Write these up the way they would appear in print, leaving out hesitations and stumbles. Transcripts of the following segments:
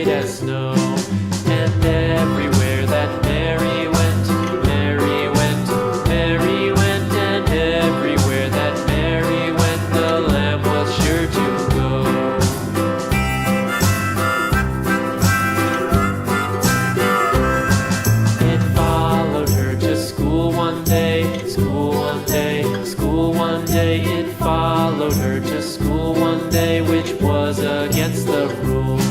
white as snow. And everywhere that Mary went, Mary went, Mary went, and everywhere that Mary went, the lamb was sure to go. It followed her to school one day, school one day, school one day. It followed her to school one day, which was against the rules.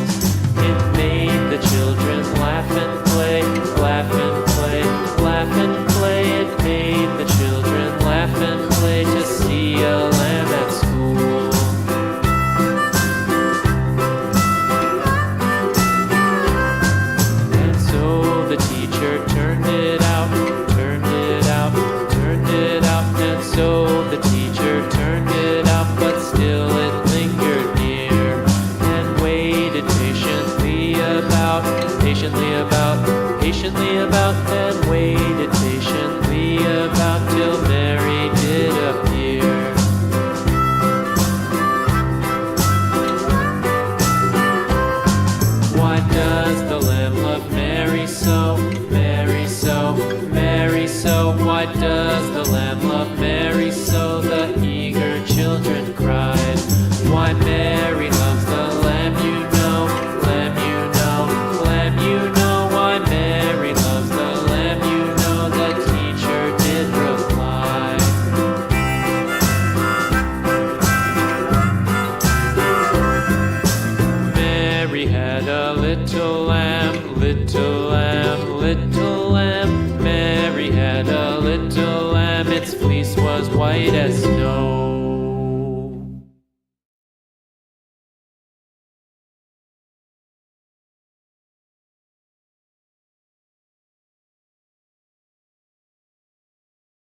It made the children laugh and play, laugh and play, laugh and play. It made the children laugh and play to see a lamb at school. And so the teacher turned it out, turned it out, turned it out. And so the teacher turned it out, but still it lingered near and waited patiently about, and waited patiently about till Mary did appear. Why does the lamb love Mary so, Mary so, Mary so? Why does the lamb love Mary so? The eager children cried. Why Mary loves the lamb, you know, lamb, you know, lamb, you know. Why Mary loves the lamb, you know, the teacher did reply. Mary had a little lamb, little lamb, little lamb. Mary had a little lamb, its fleece was white as snow.